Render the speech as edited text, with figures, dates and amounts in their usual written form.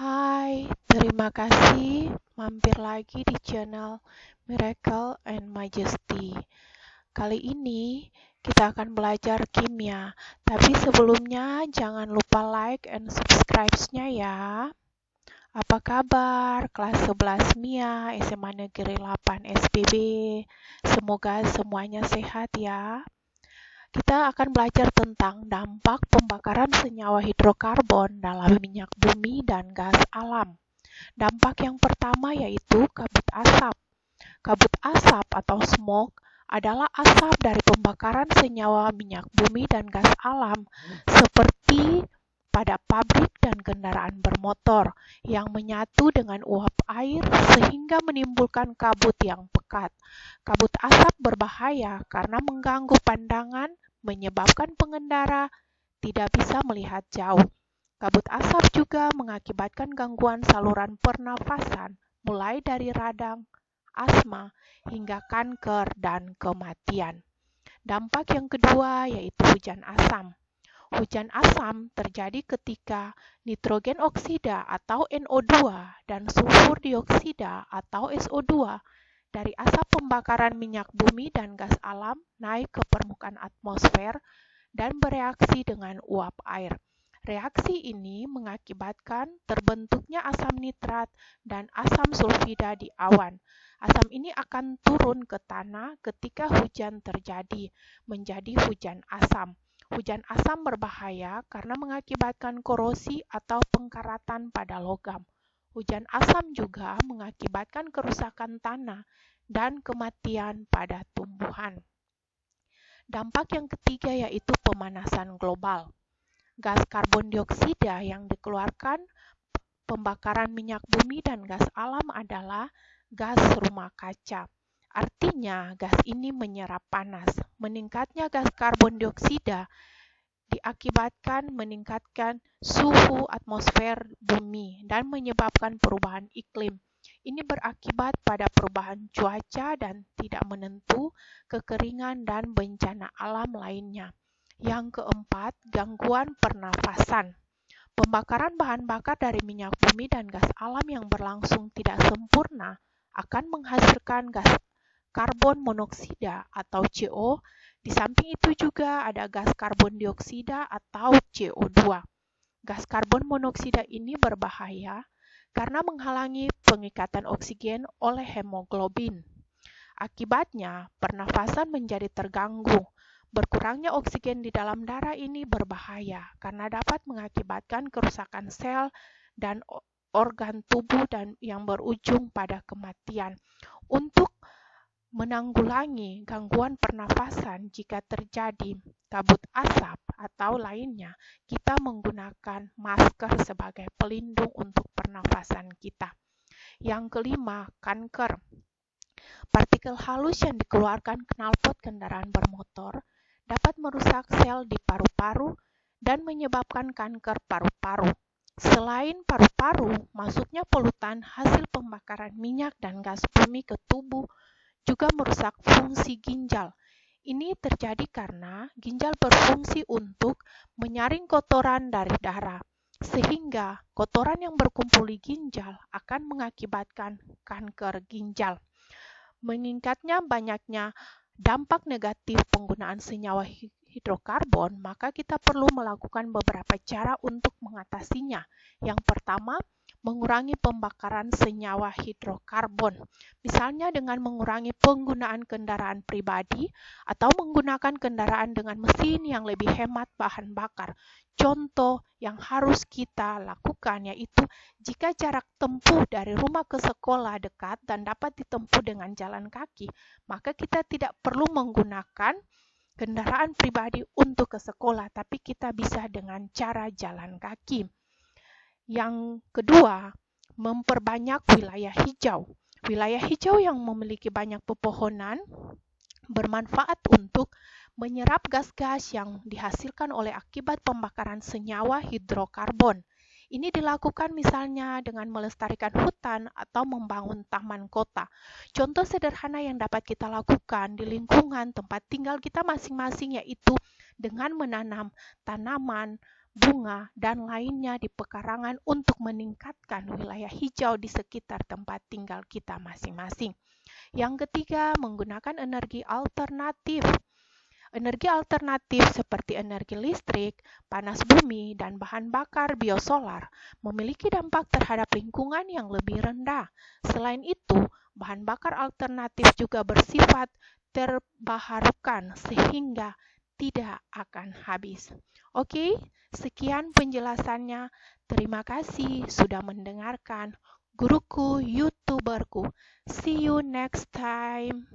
Hai, terima kasih mampir lagi di channel Miracle and Majesty. Kali ini kita akan belajar kimia, tapi sebelumnya jangan lupa like and subscribe-nya ya. Apa kabar kelas 11 MIA SMA Negeri 8 SPB? Semoga semuanya sehat ya. Kita akan belajar tentang dampak pembakaran senyawa hidrokarbon dalam minyak bumi dan gas alam. Dampak yang pertama yaitu kabut asap. Kabut asap atau smoke adalah asap dari pembakaran senyawa minyak bumi dan gas alam seperti pada pabrik dan kendaraan bermotor yang menyatu dengan uap air sehingga menimbulkan kabut yang pekat. Kabut asap berbahaya karena mengganggu pandangan, menyebabkan pengendara tidak bisa melihat jauh. Kabut asap juga mengakibatkan gangguan saluran pernafasan, mulai dari radang, asma, hingga kanker dan kematian. Dampak yang kedua yaitu hujan asam. Hujan asam terjadi ketika nitrogen oksida atau NO2 dan sulfur dioksida atau SO2 dari asap pembakaran minyak bumi dan gas alam naik ke permukaan atmosfer dan bereaksi dengan uap air. Reaksi ini mengakibatkan terbentuknya asam nitrat dan asam sulfida di awan. Asam ini akan turun ke tanah ketika hujan terjadi, menjadi hujan asam. Hujan asam berbahaya karena mengakibatkan korosi atau pengkaratan pada logam. Hujan asam juga mengakibatkan kerusakan tanah dan kematian pada tumbuhan. Dampak yang ketiga yaitu pemanasan global. Gas karbon dioksida yang dikeluarkan pembakaran minyak bumi dan gas alam adalah gas rumah kaca. Artinya, gas ini menyerap panas. Meningkatnya gas karbon dioksida diakibatkan meningkatkan suhu atmosfer bumi dan menyebabkan perubahan iklim. Ini berakibat pada perubahan cuaca dan tidak menentu, kekeringan, dan bencana alam lainnya. Yang keempat, gangguan pernafasan. Pembakaran bahan bakar dari minyak bumi dan gas alam yang berlangsung tidak sempurna akan menghasilkan gas karbon monoksida atau CO. Di samping itu juga ada gas karbon dioksida atau CO2. Gas karbon monoksida ini berbahaya karena menghalangi pengikatan oksigen oleh hemoglobin. Akibatnya, pernafasan menjadi terganggu. Berkurangnya oksigen di dalam darah ini berbahaya karena dapat mengakibatkan kerusakan sel dan organ tubuh dan yang berujung pada kematian. Untuk menanggulangi gangguan pernafasan jika terjadi kabut asap atau lainnya, kita menggunakan masker sebagai pelindung untuk pernafasan kita. Yang kelima, kanker. Partikel halus yang dikeluarkan knalpot kendaraan bermotor dapat merusak sel di paru-paru dan menyebabkan kanker paru-paru. Selain paru-paru, masuknya polutan hasil pembakaran minyak dan gas bumi ke tubuh juga merusak fungsi ginjal. Ini terjadi karena ginjal berfungsi untuk menyaring kotoran dari darah, sehingga kotoran yang berkumpul di ginjal akan mengakibatkan kanker ginjal. Meningkatnya banyaknya dampak negatif penggunaan senyawa hidrokarbon, maka kita perlu melakukan beberapa cara untuk mengatasinya. Yang pertama, mengurangi pembakaran senyawa hidrokarbon. Misalnya dengan mengurangi penggunaan kendaraan pribadi atau menggunakan kendaraan dengan mesin yang lebih hemat bahan bakar. Contoh yang harus kita lakukan yaitu jika jarak tempuh dari rumah ke sekolah dekat dan dapat ditempuh dengan jalan kaki, maka kita tidak perlu menggunakan kendaraan pribadi untuk ke sekolah, tapi kita bisa dengan cara jalan kaki. Yang kedua, memperbanyak wilayah hijau. Wilayah hijau yang memiliki banyak pepohonan bermanfaat untuk menyerap gas-gas yang dihasilkan oleh akibat pembakaran senyawa hidrokarbon. Ini dilakukan misalnya dengan melestarikan hutan atau membangun taman kota. Contoh sederhana yang dapat kita lakukan di lingkungan tempat tinggal kita masing-masing yaitu dengan menanam tanaman, bunga, dan lainnya di pekarangan untuk meningkatkan wilayah hijau di sekitar tempat tinggal kita masing-masing. Yang ketiga, menggunakan energi alternatif. Energi alternatif seperti energi listrik, panas bumi, dan bahan bakar biosolar memiliki dampak terhadap lingkungan yang lebih rendah. Selain itu, bahan bakar alternatif juga bersifat terbaharukan sehingga tidak akan habis. Oke, sekian penjelasannya. Terima kasih sudah mendengarkan. Guruku, YouTuberku. See you next time.